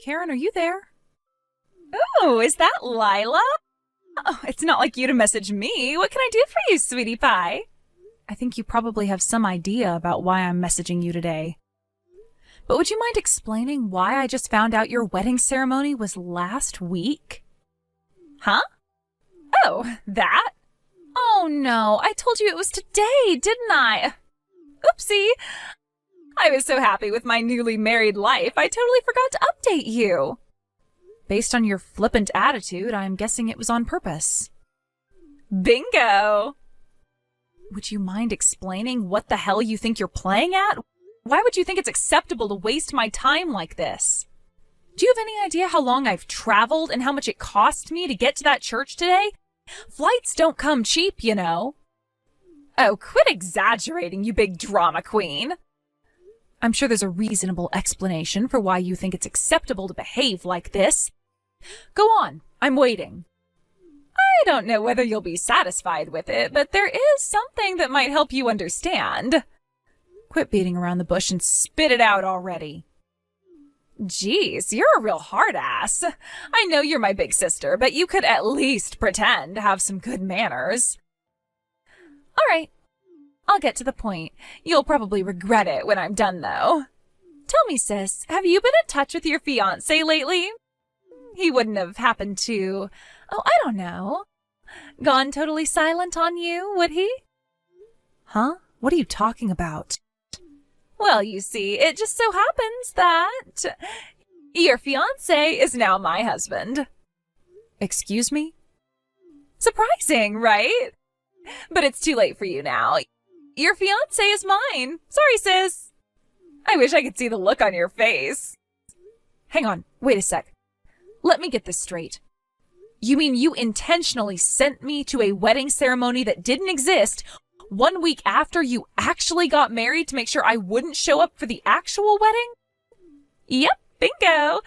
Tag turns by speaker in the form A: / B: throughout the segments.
A: Karen, are you there?
B: Oh, is that Lila? Oh, it's not like you to message me. What can I do for you, sweetie pie?
A: I think you probably have some idea about why I'm messaging you today. But would you mind explaining why I just found out your wedding ceremony was last week?
B: Huh? Oh, that? Oh no, I told you it was today, didn't I? Oopsie. I was so happy with my newly married life, I totally forgot to update you.
A: Based on your flippant attitude, I'm guessing it was on purpose.
B: Bingo!
A: Would you mind explaining what the hell you think you're playing at? Why would you think it's acceptable to waste my time like this? Do you have any idea how long I've traveled and how much it cost me to get to that church today? Flights don't come cheap, you know.
B: Oh, quit exaggerating, you big drama queen.
A: I'm sure there's a reasonable explanation for why you think it's acceptable to behave like this. Go on, I'm waiting.
B: I don't know whether you'll be satisfied with it, but there is something that might help you understand.
A: Quit beating around the bush and spit it out already.
B: Geez, you're a real hard ass. I know you're my big sister, but you could at least pretend to have some good manners.
A: All right, I'll get to the point. You'll probably regret it when I'm done, though.
B: Tell me, sis, have you been in touch with your fiancé lately? He wouldn't have happened to, I don't know, gone totally silent on you, would he?
A: Huh? What are you talking about?
B: Well, you see, it just so happens that your fiancé is now my husband.
A: Excuse me?
B: Surprising, right? But it's too late for you now. Your fiancé is mine. Sorry, sis. I wish I could see the look on your face.
A: Hang on, wait a sec. Let me get this straight. You mean you intentionally sent me to a wedding ceremony that didn't exist 1 week after you actually got married to make sure I wouldn't show up for the actual wedding?
B: Yep, bingo.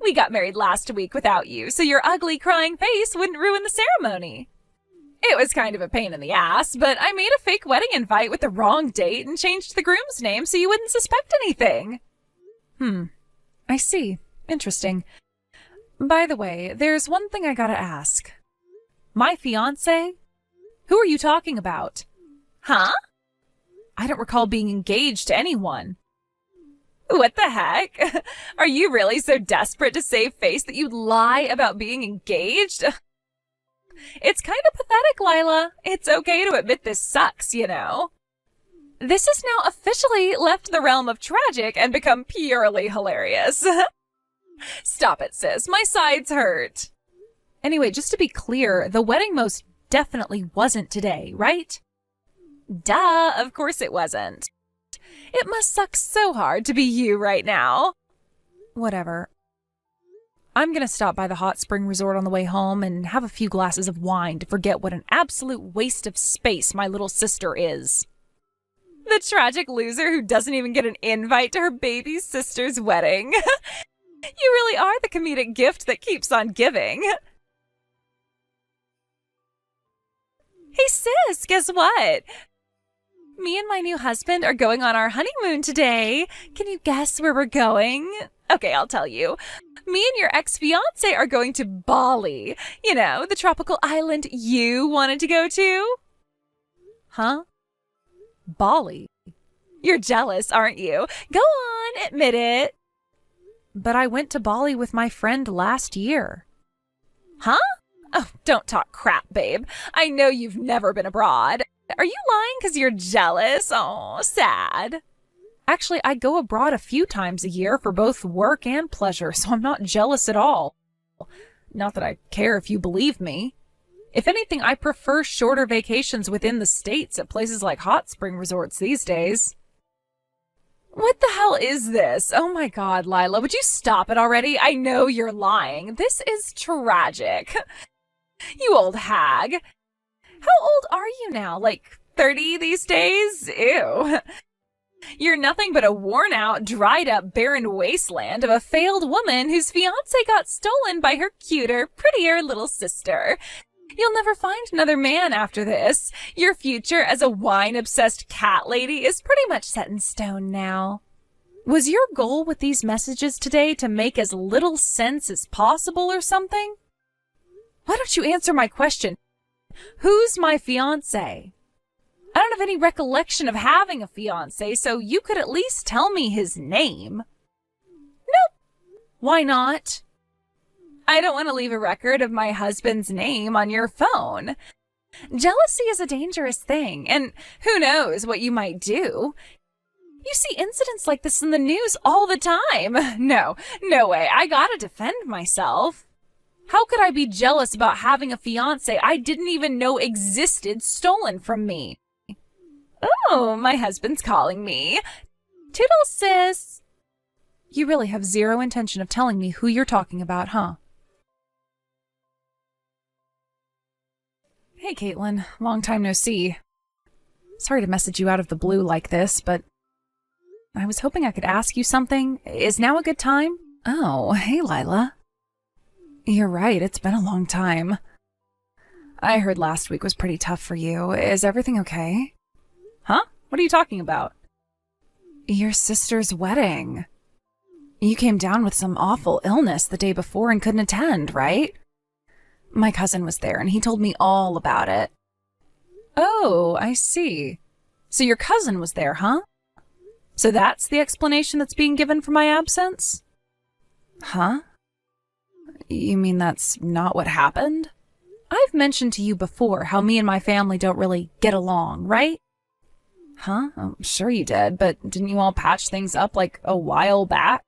B: We got married last week without you, so your ugly crying face wouldn't ruin the ceremony. It was kind of a pain in the ass, but I made a fake wedding invite with the wrong date and changed the groom's name so you wouldn't suspect anything.
A: I see. Interesting. By the way, there's one thing I gotta ask. My fiancé? Who are you talking about?
B: Huh?
A: I don't recall being engaged to anyone.
B: What the heck? Are you really so desperate to save face that you'd lie about being engaged? It's kind of pathetic, Lila. It's okay to admit this sucks, you know. This has now officially left the realm of tragic and become purely hilarious. Stop it, sis. My sides hurt.
A: Anyway, just to be clear, the wedding most definitely wasn't today, right?
B: Duh, of course it wasn't. It must suck so hard to be you right now.
A: Whatever. I'm gonna stop by the hot spring resort on the way home and have a few glasses of wine to forget what an absolute waste of space my little sister is.
B: The tragic loser who doesn't even get an invite to her baby sister's wedding. You really are the comedic gift that keeps on giving. Hey sis, guess what? Me and my new husband are going on our honeymoon today. Can you guess where we're going? Okay, I'll tell you. Me and your ex-fiancé are going to Bali. You know, the tropical island you wanted to go to.
A: Huh? Bali?
B: You're jealous, aren't you? Go on, admit it.
A: But I went to Bali with my friend last year.
B: Huh? Oh, don't talk crap, babe. I know you've never been abroad. Are you lying because you're jealous? Oh, sad.
A: Actually, I go abroad a few times a year for both work and pleasure, so I'm not jealous at all. Not that I care if you believe me. If anything, I prefer shorter vacations within the States at places like hot spring resorts these days.
B: What the hell is this? Oh my God, Lila, would you stop it already? I know you're lying. This is tragic. You old hag. How old are you now? Like 30 these days? Ew. You're nothing but a worn-out, dried-up, barren wasteland of a failed woman whose fiancé got stolen by her cuter, prettier little sister. You'll never find another man after this. Your future as a wine-obsessed cat lady is pretty much set in stone now.
A: Was your goal with these messages today to make as little sense as possible or something? Why don't you answer my question? Who's my fiancé? I don't have any recollection of having a fiancé, so you could at least tell me his name. Nope. Why not? I don't want to leave a record of my husband's name on your phone. Jealousy is a dangerous thing, and who knows what you might do. You see incidents like this in the news all the time. No way. I gotta defend myself. How could I be jealous about having a fiancé I didn't even know existed stolen from me? Oh, my husband's calling me. Toodles, sis. You really have zero intention of telling me who you're talking about, huh? Hey, Caitlin. Long time no see. Sorry to message you out of the blue like this, but I was hoping I could ask you something. Is now a good time? Oh, hey, Lila. You're right, it's been a long time. I heard last week was pretty tough for you. Is everything okay? Huh? What are you talking about? Your sister's wedding. You came down with some awful illness the day before and couldn't attend, right? My cousin was there and he told me all about it. Oh, I see. So your cousin was there, huh? So that's the explanation that's being given for my absence? Huh? You mean that's not what happened? I've mentioned to you before how me and my family don't really get along, right? Huh? I'm sure you did, but didn't you all patch things up like a while back?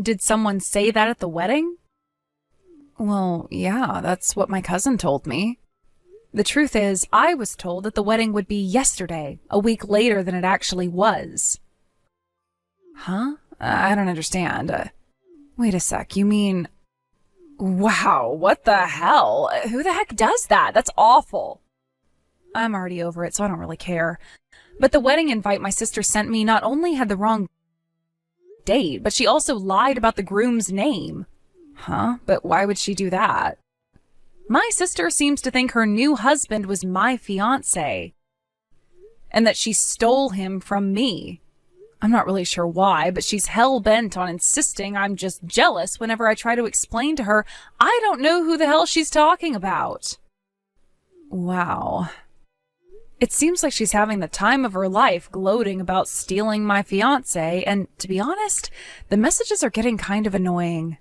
A: Did someone say that at the wedding? Well, yeah, that's what my cousin told me. The truth is, I was told that the wedding would be yesterday, a week later than it actually was. Huh? I don't understand. Wait a sec, you mean... Wow, what the hell? Who the heck does that? That's awful. I'm already over it, so I don't really care. But the wedding invite my sister sent me not only had the wrong date, but she also lied about the groom's name. Huh? But why would she do that? My sister seems to think her new husband was my fiancé, and that she stole him from me. I'm not really sure why, but she's hell-bent on insisting I'm just jealous whenever I try to explain to her I don't know who the hell she's talking about. Wow. It seems like she's having the time of her life gloating about stealing my fiancé, and to be honest, the messages are getting kind of annoying.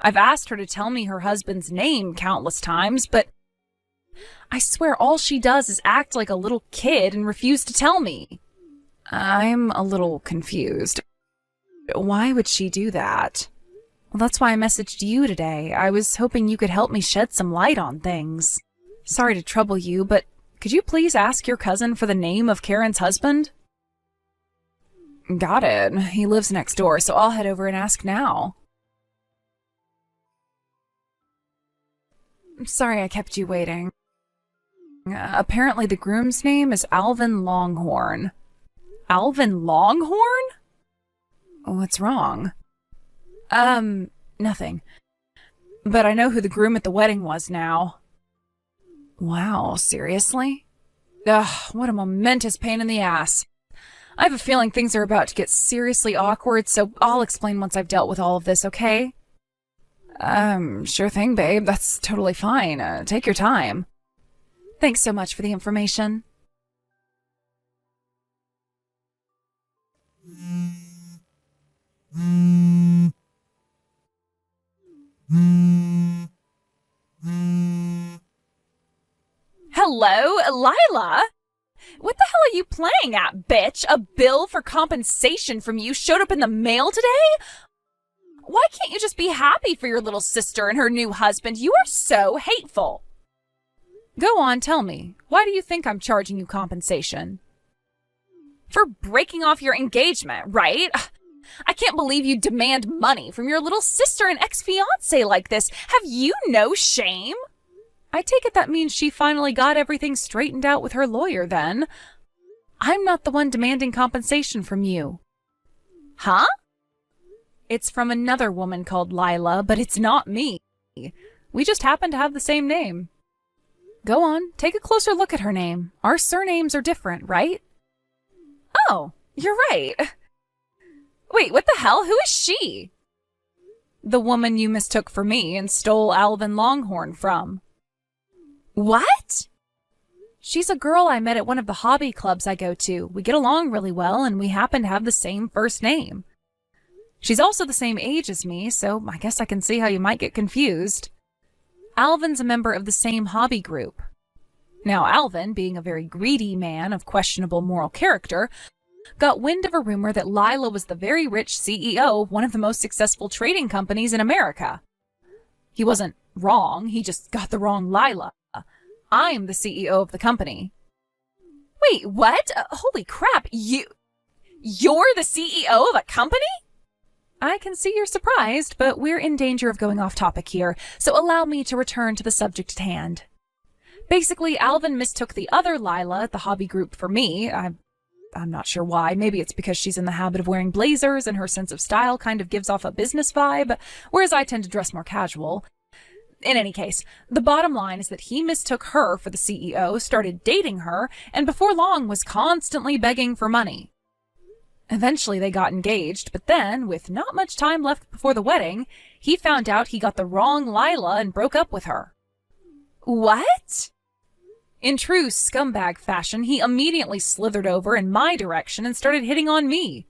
A: I've asked her to tell me her husband's name countless times, but I swear all she does is act like a little kid and refuse to tell me. I'm a little confused. Why would she do that? Well, that's why I messaged you today. I was hoping you could help me shed some light on things. Sorry to trouble you, but could you please ask your cousin for the name of Karen's husband? Got it. He lives next door, so I'll head over and ask now. I'm sorry I kept you waiting. Apparently the groom's name is Alvin Longhorn. Alvin Longhorn? What's wrong? Nothing. But I know who the groom at the wedding was now. Wow, seriously? Ugh, what a momentous pain in the ass. I have a feeling things are about to get seriously awkward, so I'll explain once I've dealt with all of this, okay? Sure thing, babe. That's totally fine. Take your time. Thanks so much for the information. Hello, Lila? What the hell are you playing at, bitch? A bill for compensation from you showed up in the mail today? Why can't you just be happy for your little sister and her new husband? You are so hateful. Go on, tell me. Why do you think I'm charging you compensation? For breaking off your engagement, right? I can't believe you demand money from your little sister and ex-fiancé like this. Have you no shame? I take it that means she finally got everything straightened out with her lawyer then. I'm not the one demanding compensation from you. Huh? It's from another woman called Lila, but it's not me. We just happen to have the same name. Go on, take a closer look at her name. Our surnames are different, right? Oh, you're right. Wait, what the hell? Who is she? The woman you mistook for me and stole Alvin Longhorn from. What? She's a girl I met at one of the hobby clubs I go to. We get along really well, and we happen to have the same first name. She's also the same age as me, so I guess I can see how you might get confused. Alvin's a member of the same hobby group. Now, Alvin, being a very greedy man of questionable moral character, got wind of a rumor that Lila was the very rich CEO of one of the most successful trading companies in America. He wasn't wrong, he just got the wrong Lila. I'm the CEO of the company. Wait, what? Holy crap, you're the CEO of a company? I can see you're surprised, but we're in danger of going off topic here, so allow me to return to the subject at hand. Basically, Alvin mistook the other Lila at the hobby group for me. I'm not sure why. Maybe it's because she's in the habit of wearing blazers and her sense of style kind of gives off a business vibe, whereas I tend to dress more casual. In any case, the bottom line is that he mistook her for the CEO, started dating her, and before long was constantly begging for money. Eventually they got engaged, but then, with not much time left before the wedding, he found out he got the wrong Lila and broke up with her. What? In true scumbag fashion, he immediately slithered over in my direction and started hitting on me.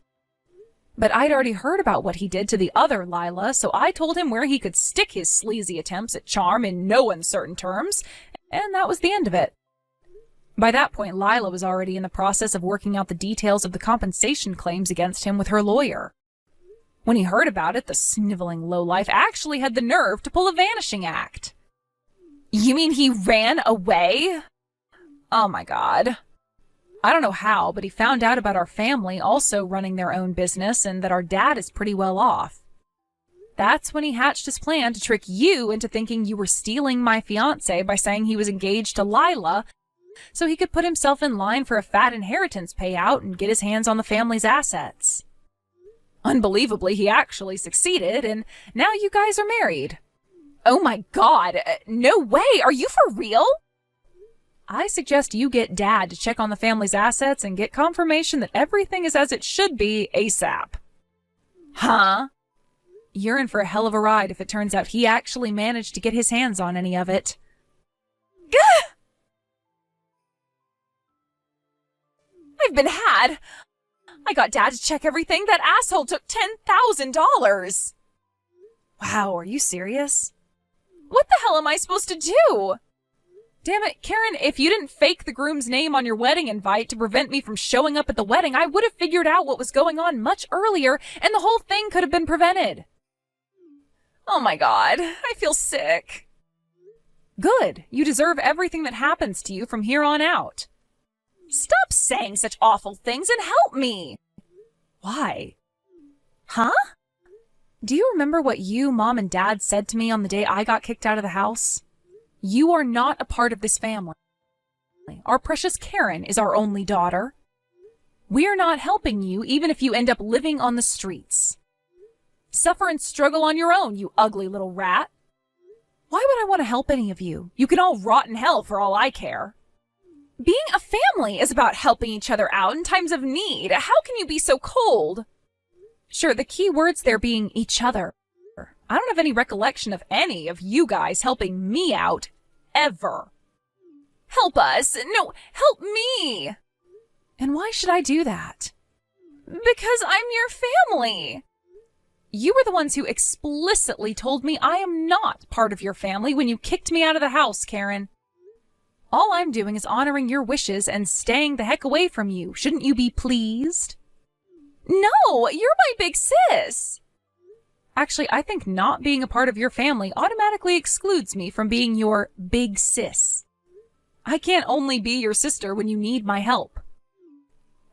A: But I'd already heard about what he did to the other Lila, so I told him where he could stick his sleazy attempts at charm in no uncertain terms, and that was the end of it. By that point, Lila was already in the process of working out the details of the compensation claims against him with her lawyer. When he heard about it, the sniveling lowlife actually had the nerve to pull a vanishing act. You mean he ran away? Oh my God. I don't know how, but he found out about our family also running their own business and that our dad is pretty well off. That's when he hatched his plan to trick you into thinking you were stealing my fiancé by saying he was engaged to Lila so he could put himself in line for a fat inheritance payout and get his hands on the family's assets. Unbelievably, he actually succeeded, and now you guys are married. Oh my God, no way, are you for real? I suggest you get Dad to check on the family's assets and get confirmation that everything is as it should be ASAP. Huh? You're in for a hell of a ride if it turns out he actually managed to get his hands on any of it. Gah! I've been had. I got Dad to check everything. That asshole took $10,000. Wow, are you serious? What the hell am I supposed to do? Damn it, Karen, if you didn't fake the groom's name on your wedding invite to prevent me from showing up at the wedding, I would have figured out what was going on much earlier, and the whole thing could have been prevented. Oh my God, I feel sick. Good, you deserve everything that happens to you from here on out. Stop saying such awful things and help me. Why? Huh? Do you remember what you, Mom, and Dad said to me on the day I got kicked out of the house? You are not a part of this family. Our precious Karen is our only daughter. We're not helping you even if you end up living on the streets. Suffer and struggle on your own, you ugly little rat. Why would I want to help any of you? You can all rot in hell for all I care. Being a family is about helping each other out in times of need. How can you be so cold? Sure, the key words there being each other. I don't have any recollection of any of you guys helping me out, ever. Help us. No, help me. And why should I do that? Because I'm your family. You were the ones who explicitly told me I am not part of your family when you kicked me out of the house, Karen. All I'm doing is honoring your wishes and staying the heck away from you. Shouldn't you be pleased? No, you're my big sis. Actually, I think not being a part of your family automatically excludes me from being your big sis. I can't only be your sister when you need my help.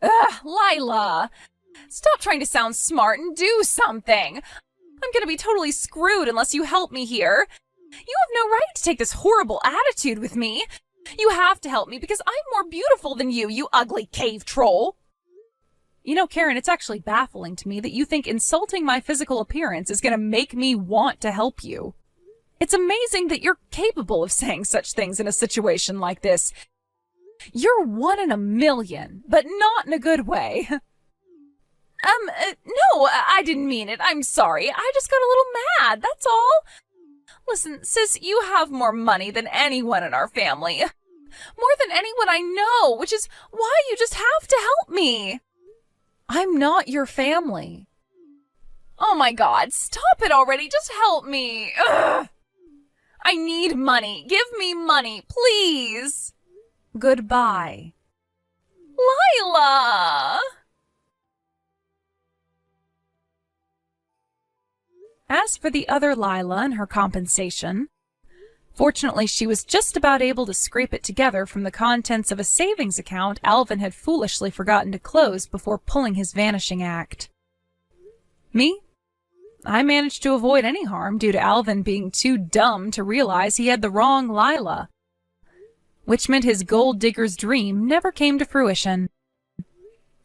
A: Ugh, Lila! Stop trying to sound smart and do something! I'm gonna be totally screwed unless you help me here. You have no right to take this horrible attitude with me. You have to help me because I'm more beautiful than you ugly cave troll. You know, Karen, it's actually baffling to me that you think insulting my physical appearance is going to make me want to help you. It's amazing that you're capable of saying such things in a situation like this. You're one in a million, but not in a good way. No, I didn't mean it. I'm sorry. I just got a little mad, that's all. Listen, sis, you have more money than anyone in our family. More than anyone I know, which is why you just have to help me.
B: I'm not your family.
A: Oh my God, stop it already. Just help me. Ugh. I need money. Give me money, please.
B: Goodbye.
A: Lila!
B: As for the other Lila and her compensation, fortunately she was just about able to scrape it together from the contents of a savings account Alvin had foolishly forgotten to close before pulling his vanishing act. Me? I managed to avoid any harm due to Alvin being too dumb to realize he had the wrong Lila, which meant his gold digger's dream never came to fruition.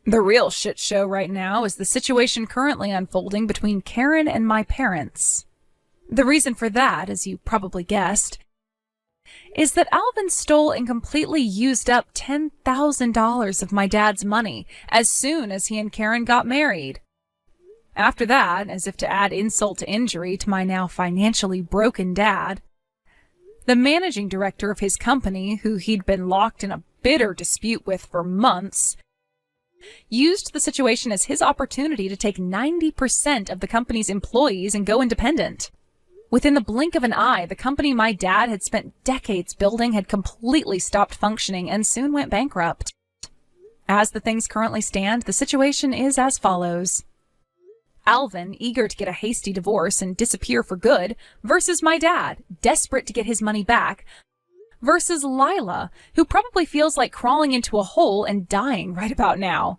B: The real shit show right now is the situation currently unfolding between Karen and my parents. The reason for that, as you probably guessed, is that Alvin stole and completely used up $10,000 of my dad's money as soon as he and Karen got married. After that, as if to add insult to injury to my now financially broken dad, the managing director of his company, who he'd been locked in a bitter dispute with for months, used the situation as his opportunity to take 90% of the company's employees and go independent. Within the blink of an eye, the company my dad had spent decades building had completely stopped functioning and soon went bankrupt. As the things currently stand, the situation is as follows. Alvin, eager to get a hasty divorce and disappear for good, versus my dad, desperate to get his money back, versus Lila, who probably feels like crawling into a hole and dying right about now.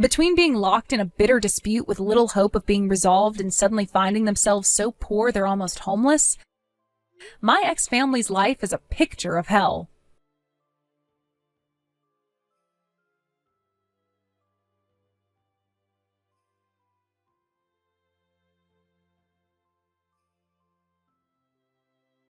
B: Between being locked in a bitter dispute with little hope of being resolved and suddenly finding themselves so poor they're almost homeless, my ex-family's life is a picture of hell.